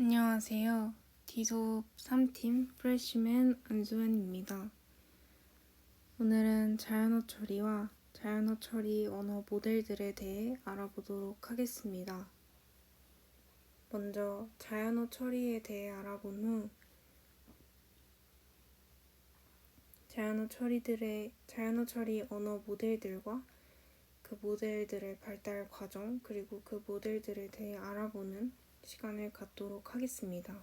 안녕하세요. 디속 3팀 프레시맨 안수현입니다. 오늘은 자연어 처리와 자연어 처리 언어 모델들에 대해 알아보도록 하겠습니다. 먼저 자연어 처리에 대해 알아본 후 자연어 처리 언어 모델들과 그 모델들의 발달 과정 그리고 그 모델들에 대해 알아보는 시간을 갖도록 하겠습니다.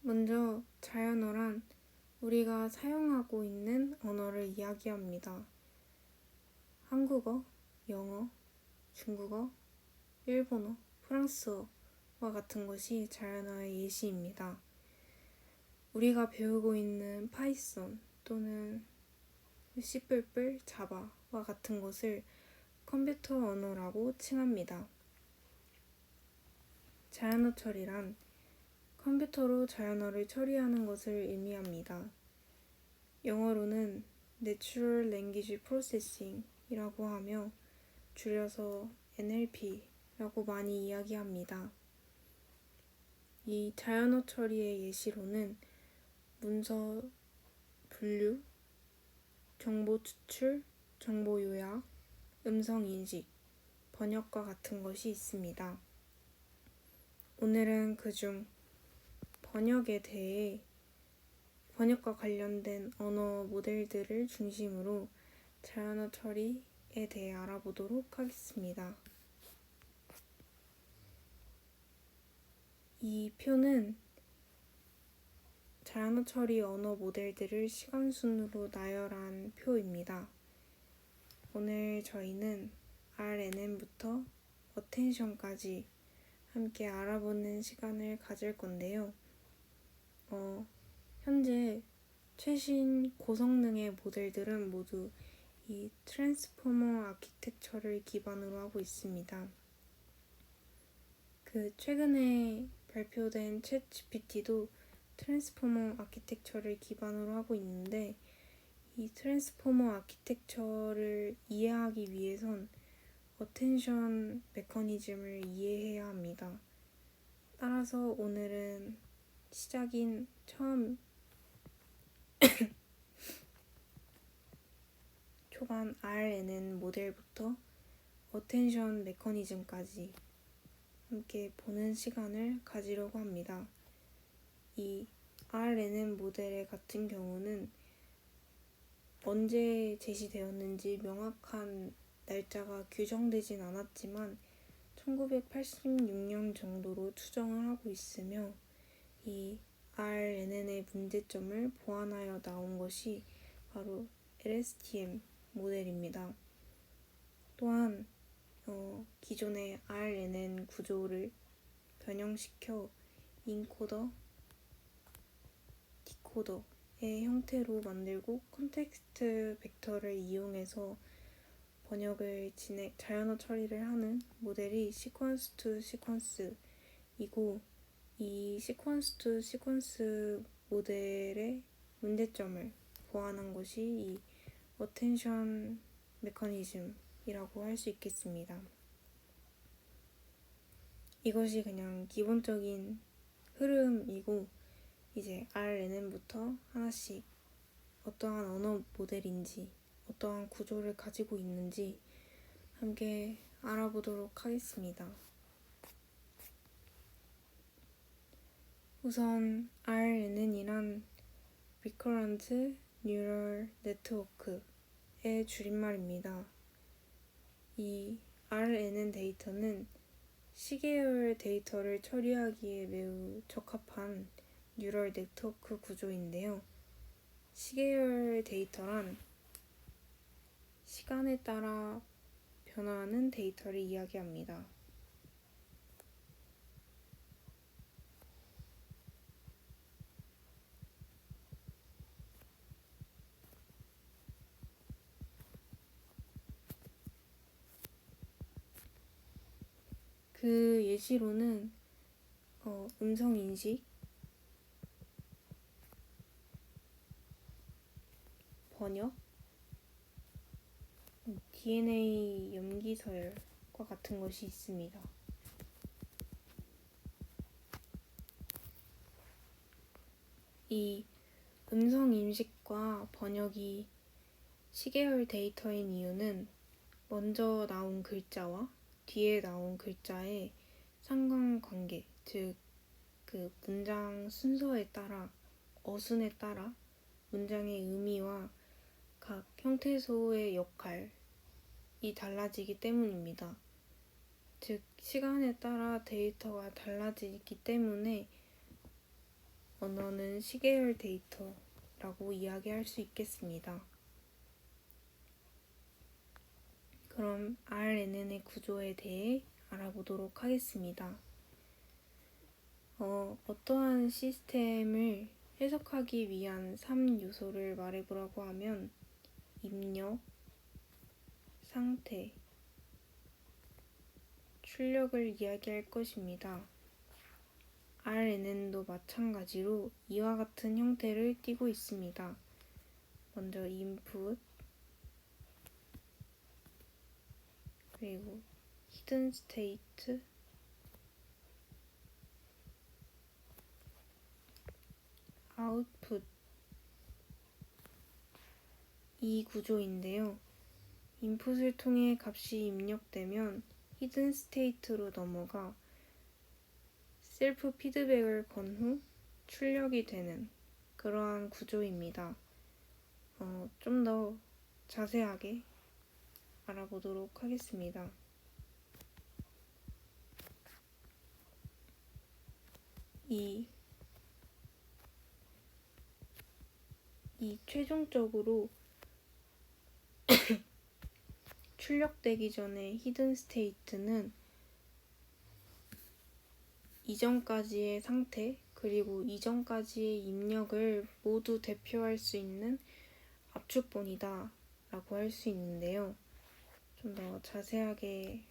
먼저 자연어란 우리가 사용하고 있는 언어를 이야기합니다. 한국어, 영어, 중국어, 일본어, 프랑스어와 같은 것이 자연어의 예시입니다. 우리가 배우고 있는 파이썬 또는 C++, 자바와 같은 것을 컴퓨터 언어라고 칭합니다. 자연어 처리란 컴퓨터로 자연어를 처리하는 것을 의미합니다. 영어로는 Natural Language Processing 이라고 하며 줄여서 NLP라고 많이 이야기합니다. 이 자연어 처리의 예시로는 문서 분류, 정보 추출, 정보 요약, 음성 인식, 번역과 같은 것이 있습니다. 오늘은 그중 번역과 관련된 언어 모델들을 중심으로 자연어 처리에 대해 알아보도록 하겠습니다. 이 표는 자연어 처리 언어 모델들을 시간 순으로 나열한 표입니다. 오늘 저희는 RNN부터 어텐션까지 함께 알아보는 시간을 가질 건데요. 현재 최신 고성능의 모델들은 모두 이 트랜스포머 아키텍처를 기반으로 하고 있습니다. 최근에 발표된 챗 GPT도 트랜스포머 아키텍처를 기반으로 하고 있는데 이 트랜스포머 아키텍처를 이해하기 위해선 어텐션 메커니즘을 이해해야 합니다. 따라서 오늘은 초반 RNN 모델부터 어텐션 메커니즘까지 함께 보는 시간을 가지려고 합니다. 이 RNN 모델의 같은 경우는 언제 제시되었는지 명확한 날짜가 규정되진 않았지만 1986년 정도로 추정을 하고 있으며 이 RNN의 문제점을 보완하여 나온 것이 바로 LSTM 모델입니다. 또한 기존의 RNN 구조를 변형시켜 인코더, 디코더의 형태로 만들고 컨텍스트 벡터를 이용해서 자연어 처리를 하는 모델이 시퀀스 투 시퀀스이고 이 시퀀스 투 시퀀스 모델의 문제점을 보완한 것이 이 어텐션 메커니즘이라고 할 수 있겠습니다. 이것이 그냥 기본적인 흐름이고 이제 RNN부터 하나씩 어떠한 언어 모델인지 어떠한 구조를 가지고 있는지 함께 알아보도록 하겠습니다. 우선 RNN이란 Recurrent Neural Network의 줄임말입니다. 이 RNN 데이터는 시계열 데이터를 처리하기에 매우 적합한 뉴럴 네트워크 구조인데요. 시계열 데이터란 시간에 따라 변화하는 데이터를 이야기합니다. 그 예시로는 음성 인식, 번역, DNA 염기 서열과 같은 것이 있습니다. 이 음성 인식과 번역이 시계열 데이터인 이유는 먼저 나온 글자와 뒤에 나온 글자의 상관관계, 즉 그 문장 순서에 따라, 어순에 따라 문장의 의미와 각 형태소의 역할이 달라지기 때문입니다. 즉 시간에 따라 데이터가 달라지기 때문에 언어는 시계열 데이터라고 이야기할 수 있겠습니다. 그럼 RNN의 구조에 대해 알아보도록 하겠습니다. 어떠한 시스템을 해석하기 위한 3요소를 말해보라고 하면 입력, 상태, 출력을 이야기할 것입니다. RNN도 마찬가지로 이와 같은 형태를 띠고 있습니다. 먼저 input, 그리고 hidden state, output, 이 구조인데요. 인풋을 통해 값이 입력되면 히든 스테이트로 넘어가 셀프 피드백을 건 후 출력이 되는 그러한 구조입니다. 좀 더 자세하게 알아보도록 하겠습니다. 이 최종적으로 출력되기 전에 히든 스테이트는 이전까지의 상태 그리고 이전까지의 입력을 모두 대표할 수 있는 압축본이다 라고 할 수 있는데요. 좀 더 자세하게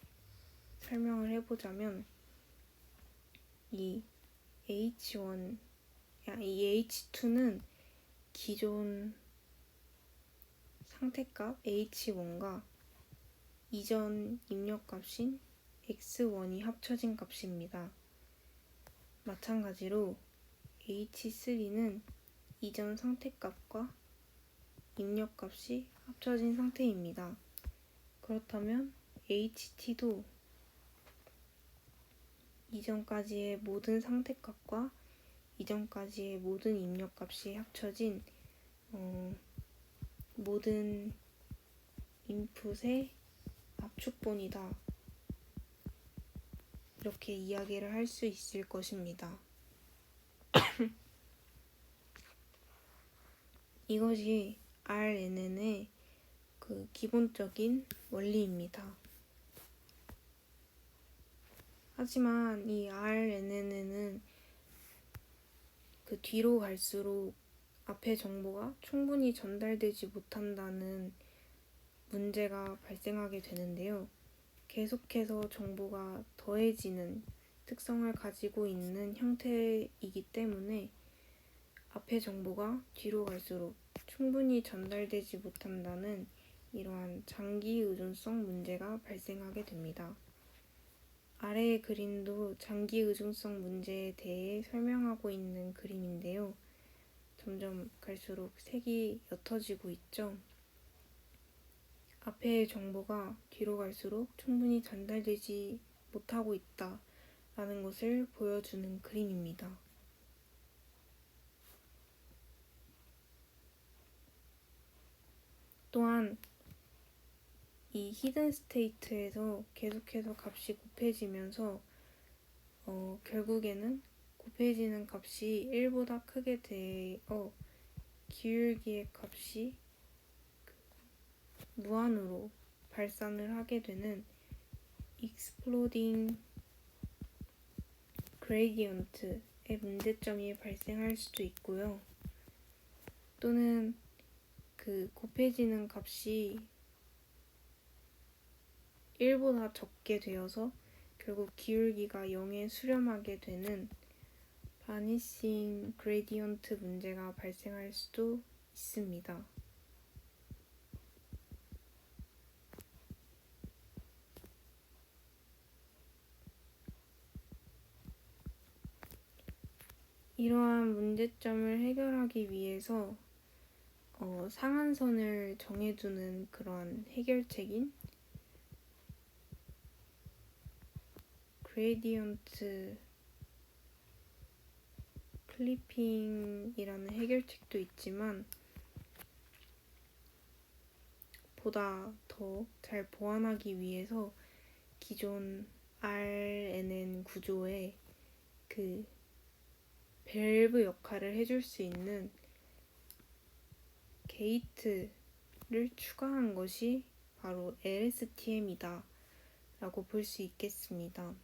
설명을 해보자면 이 H1, 이 H2는 기존 상태값 H1과 이전 입력값인 X1이 합쳐진 값입니다. 마찬가지로 H3는 이전 상태값과 입력값이 합쳐진 상태입니다. 그렇다면 HT도 이전까지의 모든 상태값과 이전까지의 모든 입력값이 합쳐진 모든 인풋의 압축본이다. 이렇게 이야기를 할 수 있을 것입니다. 이것이 RNN의 그 기본적인 원리입니다. 하지만 이 RNN은 그 뒤로 갈수록 앞의 정보가 충분히 전달되지 못한다는 문제가 발생하게 되는데요. 계속해서 정보가 더해지는 특성을 가지고 있는 형태이기 때문에 앞의 정보가 뒤로 갈수록 충분히 전달되지 못한다는 이러한 장기 의존성 문제가 발생하게 됩니다. 아래의 그림도 장기 의존성 문제에 대해 설명하고 있는 그림인데요. 점점 갈수록 색이 옅어지고 있죠. 앞의 정보가 뒤로 갈수록 충분히 전달되지 못하고 있다라는 것을 보여주는 그림입니다. 또한 이 히든 스테이트에서 계속해서 값이 곱해지면서 결국에는 곱해지는 값이 1보다 크게 되어 기울기의 값이 무한으로 발산을 하게 되는 exploding gradient의 문제점이 발생할 수도 있고요. 또는 그 곱해지는 값이 1보다 적게 되어서 결국 기울기가 0에 수렴하게 되는 vanishing gradient 문제가 발생할 수도 있습니다. 이러한 문제점을 해결하기 위해서 상한선을 정해두는 그런 해결책인 그레디언트 클리핑이라는 해결책도 있지만 보다 더 잘 보완하기 위해서 기존 RNN 구조에 그 밸브 역할을 해줄 수 있는 게이트를 추가한 것이 바로 LSTM이다 라고 볼 수 있겠습니다.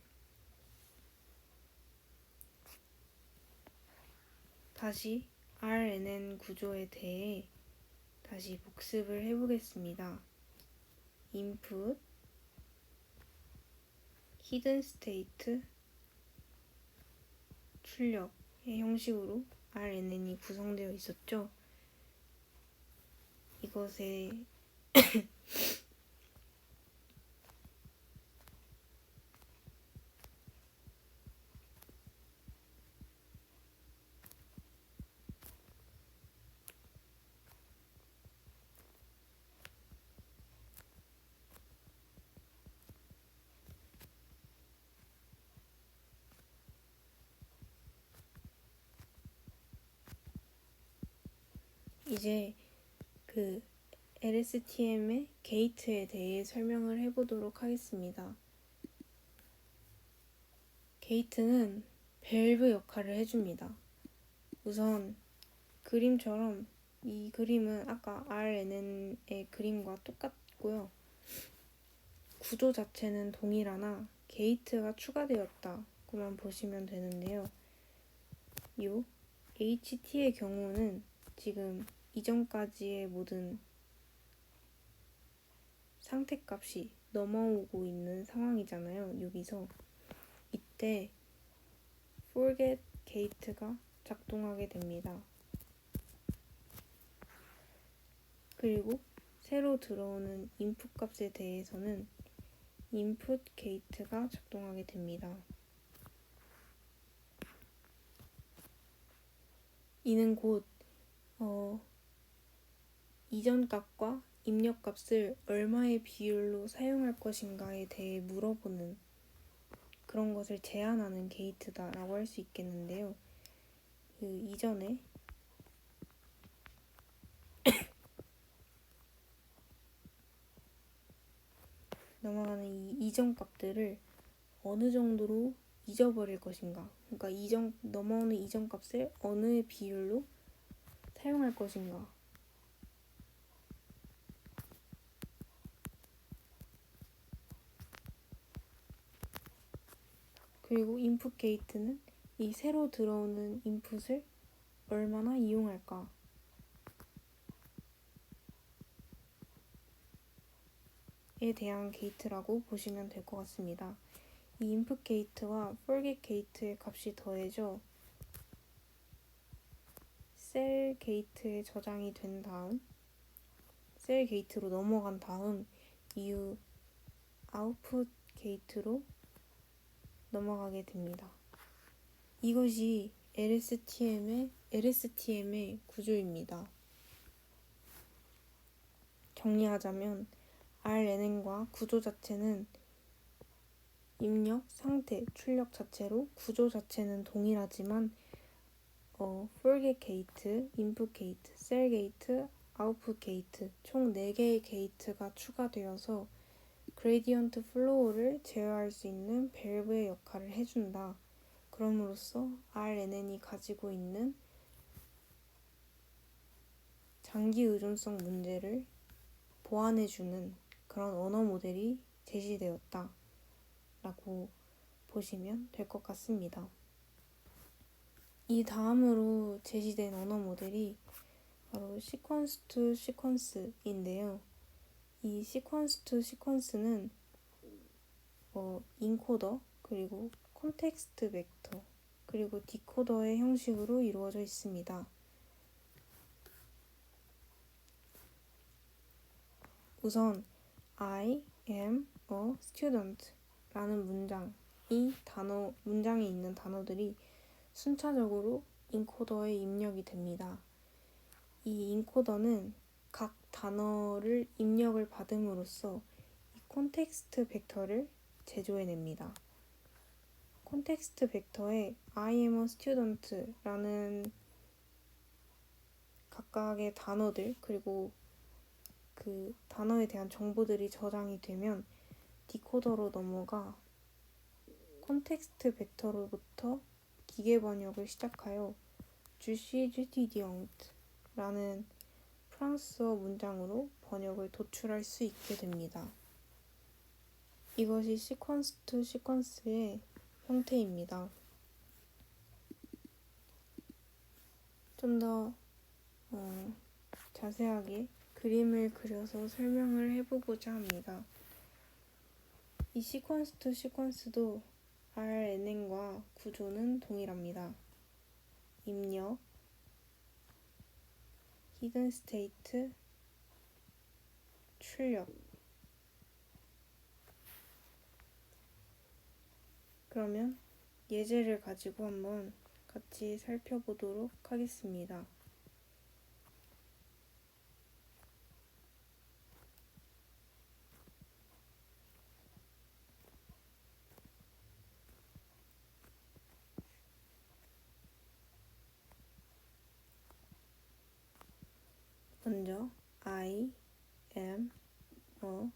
다시 RNN 구조에 대해 다시 복습을 해보겠습니다. input, hidden state, 출력의 형식으로 RNN이 구성되어 있었죠. 이것에 이제 그 LSTM의 게이트에 대해 설명을 해보도록 하겠습니다. 게이트는 밸브 역할을 해줍니다. 우선 그림처럼 이 그림은 아까 RNN의 그림과 똑같고요. 구조 자체는 동일하나 게이트가 추가되었다고만 보시면 되는데요. 요 HT의 경우는 지금 이전까지의 모든 상태값이 넘어오고 있는 상황이잖아요. 여기서 이때 forget gate가 작동하게 됩니다. 그리고 새로 들어오는 input 값에 대해서는 input gate가 작동하게 됩니다. 이는 곧 이전 값과 입력 값을 얼마의 비율로 사용할 것인가에 대해 물어보는 그런 것을 제한하는 게이트다라고 할 수 있겠는데요. 그 이전에 넘어가는 이 이전 값들을 어느 정도로 잊어버릴 것인가, 그러니까 넘어오는 이전 값을 어느 비율로 사용할 것인가, 그리고 인풋 게이트는 이 새로 들어오는 인풋을 얼마나 이용할까, 에 대한 게이트라고 보시면 될 것 같습니다. 이 인풋 게이트와 forget 게이트의 값이 더해져 셀 게이트에 저장이 된 다음, 셀 게이트로 넘어간 다음 이후 아웃풋 게이트로 넘어가게 됩니다. 이것이 LSTM의 구조입니다. 정리하자면 RNN과 구조 자체는 입력, 상태, 출력 자체로 구조 자체는 동일하지만 forget 게이트, input 게이트, 셀 게이트, 아웃풋 게이트 총 4개의 게이트가 추가되어서 그레디언트 플로우를 제어할 수 있는 밸브의 역할을 해준다. 그럼으로써 RNN이 가지고 있는 장기 의존성 문제를 보완해주는 그런 언어 모델이 제시되었다 라고 보시면 될 것 같습니다. 이 다음으로 제시된 언어 모델이 바로 시퀀스 투 시퀀스인데요. 이 시퀀스 투 시퀀스는 인코더, 그리고 콘텍스트 벡터, 그리고 디코더의 형식으로 이루어져 있습니다. 우선 I am a student 라는 문장에 있는 단어들이 순차적으로 인코더에 입력이 됩니다. 이 인코더는 각 단어를 입력을 받음으로써 이 콘텍스트 벡터를 제조해냅니다. 콘텍스트 벡터에 I am a student라는 각각의 단어들 그리고 그 단어에 대한 정보들이 저장이 되면 디코더로 넘어가 콘텍스트 벡터로부터 기계 번역을 시작하여 주시 주티디앙트라는 프랑스어 문장으로 번역을 도출할 수 있게 됩니다. 이것이 시퀀스 투 시퀀스의 형태입니다. 좀 더 자세하게 그림을 그려서 설명을 해보고자 합니다. 이 시퀀스 투 시퀀스도 RNN과 구조는 동일합니다. 입력, 히든 스테이트, 출력. 그러면 예제를 가지고 한번 같이 살펴보도록 하겠습니다. 먼저 I am a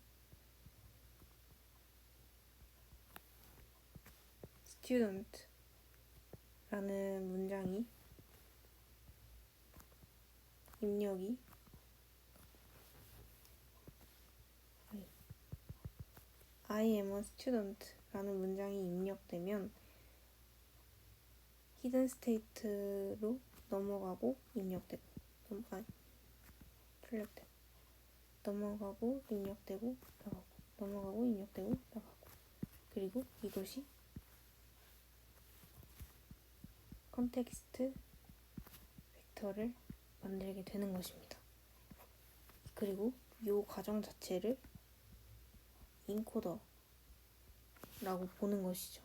student 라는 문장이 입력이 I am a student 라는 문장이 입력되면 히든 스테이트로 넘어가고 입력되고 출력되고 넘어가고 입력되고 나가고 넘어가고 입력되고 나가고 그리고 이것이 컨텍스트 벡터를 만들게 되는 것입니다. 그리고 이 과정 자체를 인코더라고 보는 것이죠.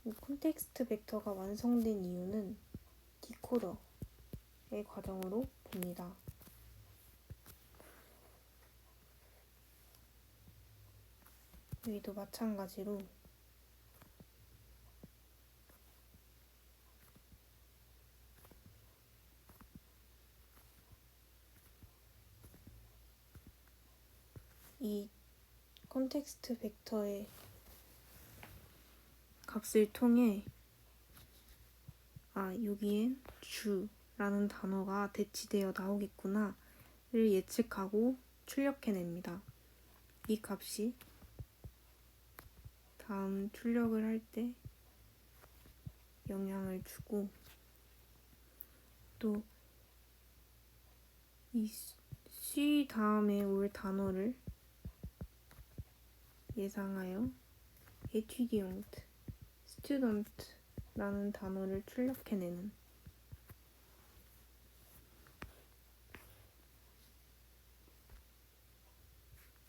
이 콘텍스트 벡터가 완성된 이유는 디코더의 과정으로 봅니다. 여기도 마찬가지로 이 컨텍스트 벡터의 값을 통해 여기엔 주라는 단어가 대치되어 나오겠구나를 예측하고 출력해냅니다. 이 값이 다음 출력을 할 때 영향을 주고 또 이 C 다음에 올 단어를 예상하여 étudiant, student라는 단어를 출력해내는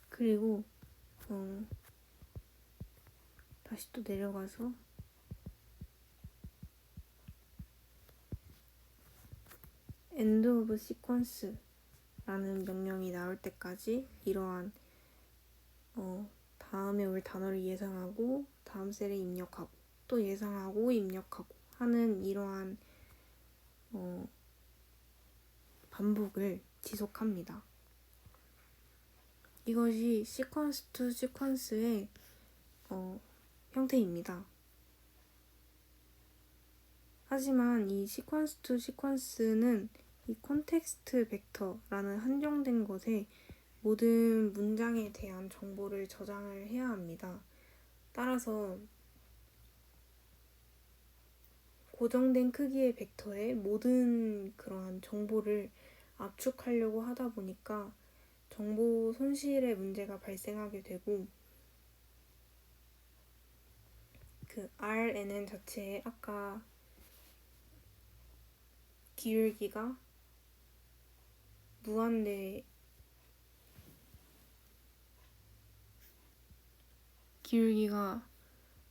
그리고 다시 또 내려가서 end of sequence라는 명령이 나올 때까지 이러한 다음에 올 단어를 예상하고 다음 셀에 입력하고 또 예상하고 입력하고 하는 이러한 반복을 지속합니다. 이것이 시퀀스 투 시퀀스의 형태입니다. 하지만 이 시퀀스 투 시퀀스는 이 콘텍스트 벡터라는 한정된 것에 모든 문장에 대한 정보를 저장을 해야 합니다. 따라서 고정된 크기의 벡터에 모든 그러한 정보를 압축하려고 하다 보니까 정보 손실의 문제가 발생하게 되고 그 RNN 자체에 아까 기울기가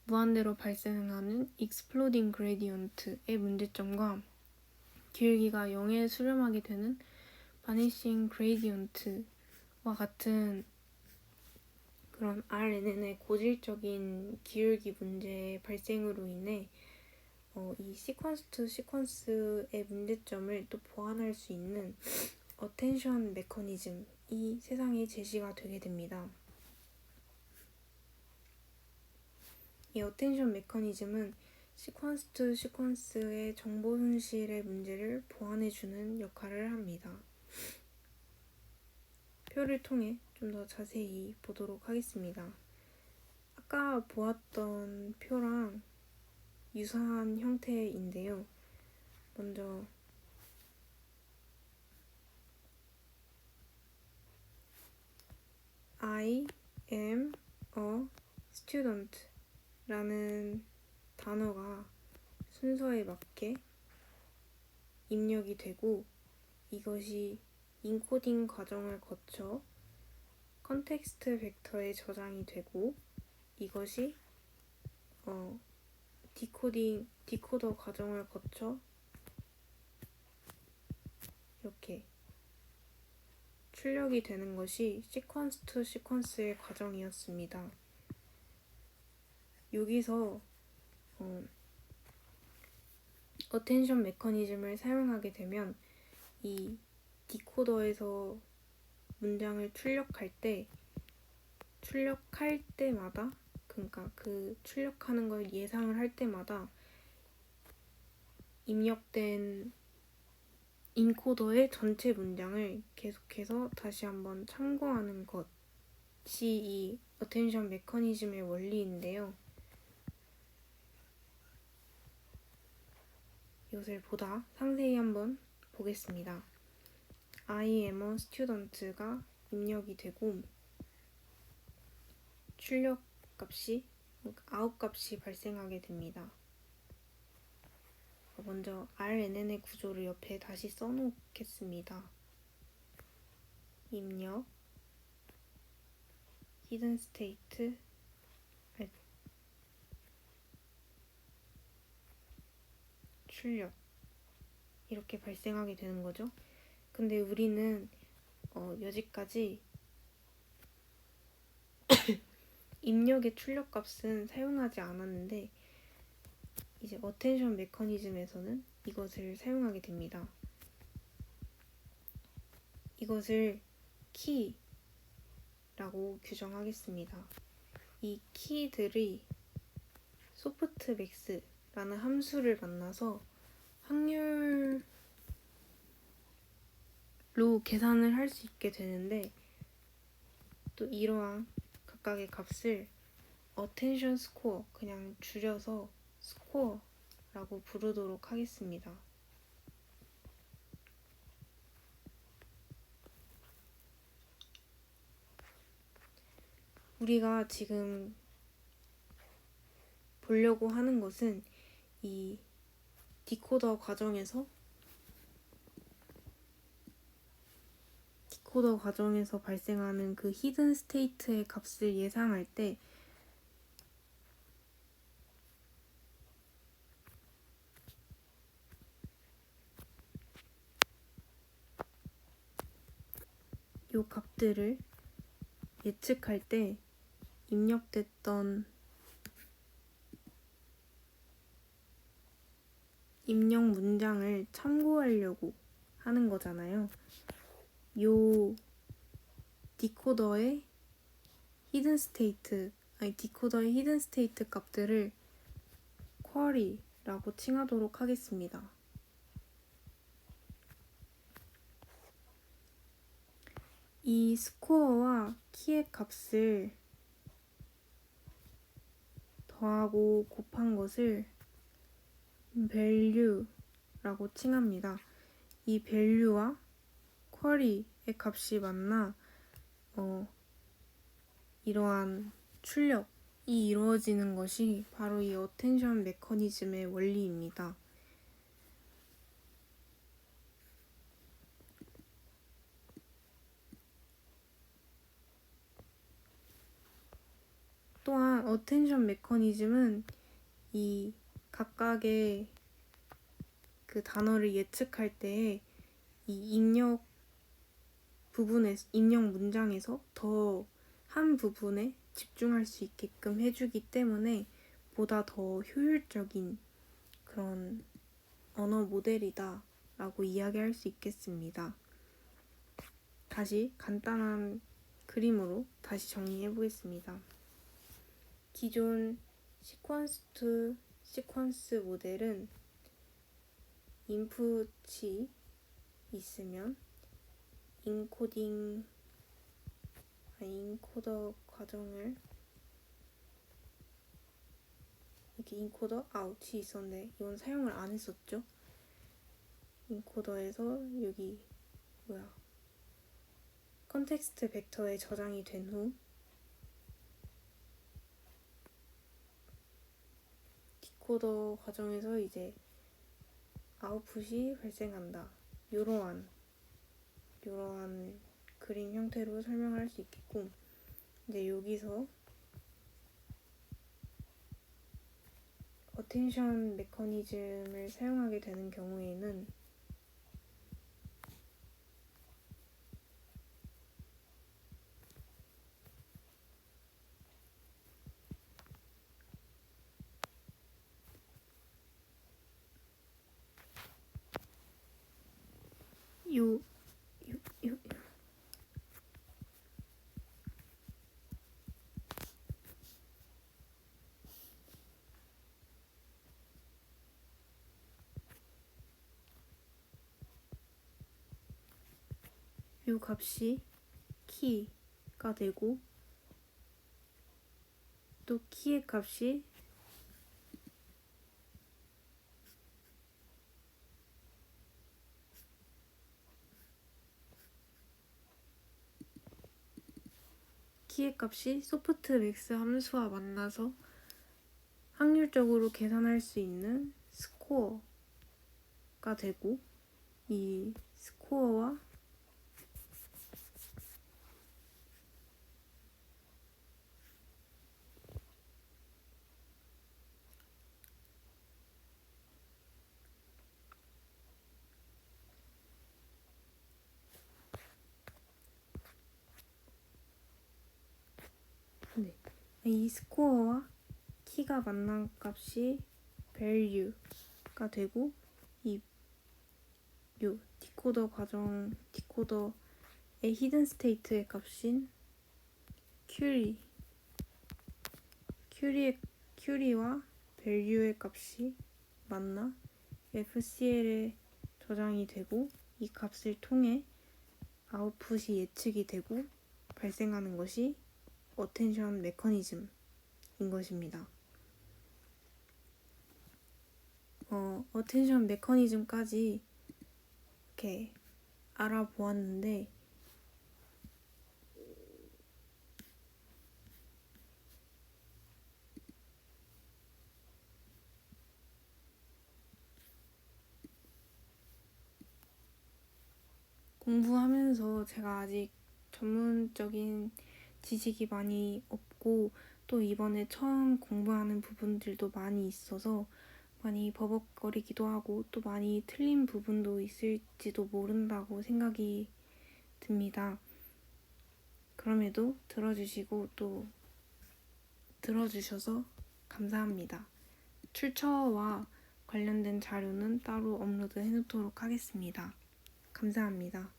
무한대로 발생하는 exploding gradient의 문제점과 기울기가 0에 수렴하게 되는 vanishing gradient와 같은 그런 RNN의 고질적인 기울기 문제의 발생으로 인해 이 시퀀스 투 시퀀스의 문제점을 또 보완할 수 있는 어텐션 메커니즘이 세상에 제시가 되게 됩니다. 이 어텐션 메커니즘은 시퀀스 투 시퀀스의 정보 손실의 문제를 보완해주는 역할을 합니다. 표를 통해 좀 더 자세히 보도록 하겠습니다. 아까 보았던 표랑 유사한 형태인데요. 먼저 I am a student 라는 단어가 순서에 맞게 입력이 되고 이것이 인코딩 과정을 거쳐 컨텍스트 벡터에 저장이 되고 이것이 디코더 과정을 거쳐 이렇게 출력이 되는 것이 시퀀스 투 시퀀스의 과정이었습니다. 여기서 어텐션 메커니즘을 사용하게 되면 이 디코더에서 문장을 출력할 때마다 그러니까 그 출력하는 걸 예상을 할 때마다 입력된 인코더의 전체 문장을 계속해서 다시 한번 참고하는 것이 이 어텐션 메커니즘의 원리인데요. 이것을 보다 상세히 한번 보겠습니다. I am a student가 입력이 되고 출력 값이 아웃 값이 발생하게 됩니다. 먼저 RNN의 구조를 옆에 다시 써놓겠습니다. 입력, hidden state, 출력 이렇게 발생하게 되는 거죠. 근데 우리는 여기까지 입력의 출력 값은 사용하지 않았는데 이제 어텐션 메커니즘에서는 이것을 사용하게 됩니다. 이것을 키라고 규정하겠습니다. 이 키들이 소프트맥스라는 함수를 만나서 확률로 계산을 할 수 있게 되는데 또 이러한 각각의 값을 attention score 그냥 줄여서 score라고 부르도록 하겠습니다. 우리가 지금 보려고 하는 것은 이 디코더 과정에서 발생하는 그 히든 스테이트의 값을 예상할 때 이 값들을 예측할 때 입력됐던 입력 문장을 참고하려고 하는 거잖아요. 요 디코더의 히든 스테이트 값들을 쿼리라고 칭하도록 하겠습니다. 이 스코어와 키의 값을 더하고 곱한 것을 value라고 칭합니다. 이 value와 쿼리의 값이 만나 이러한 출력이 이루어지는 것이 바로 이 어텐션 메커니즘의 원리입니다. 또한 어텐션 메커니즘은 이 각각의 그 단어를 예측할 때 이 입력 문장에서 더 한 부분에 집중할 수 있게끔 해주기 때문에 보다 더 효율적인 그런 언어 모델이다 라고 이야기할 수 있겠습니다. 다시 간단한 그림으로 다시 정리해 보겠습니다. 기존 시퀀스 투 시퀀스 모델은 인풋이 있으면 인코더 과정을 이렇게 인코더 아웃이 있었는데 이건 사용을 안 했었죠. 인코더에서 여기 컨텍스트 벡터에 저장이 된 후 디코더 과정에서 이제 아웃풋이 발생한다. 이러한 그림 형태로 설명할 수 있겠고, 이제 여기서 어텐션 메커니즘을 사용하게 되는 경우에는 이 값이 키가 되고 또 키의 값이 소프트맥스 함수와 만나서 확률적으로 계산할 수 있는 스코어가 되고, 이 스코어와 이 스코어와 키가 만난 값이 value가 되고, 이 디코더의 히든 스테이트의 값인 큐리와 value의 값이 만나 FCL에 저장이 되고, 이 값을 통해 아웃풋이 예측이 되고 발생하는 것이 어텐션 메커니즘인 것입니다. 어텐션 메커니즘까지 이렇게 알아보았는데, 공부하면서 제가 아직 전문적인 지식이 많이 없고 또 이번에 처음 공부하는 부분들도 많이 있어서 많이 버벅거리기도 하고 또 많이 틀린 부분도 있을지도 모른다고 생각이 듭니다. 그럼에도 들어주시고 또 들어주셔서 감사합니다. 출처와 관련된 자료는 따로 업로드 해놓도록 하겠습니다. 감사합니다.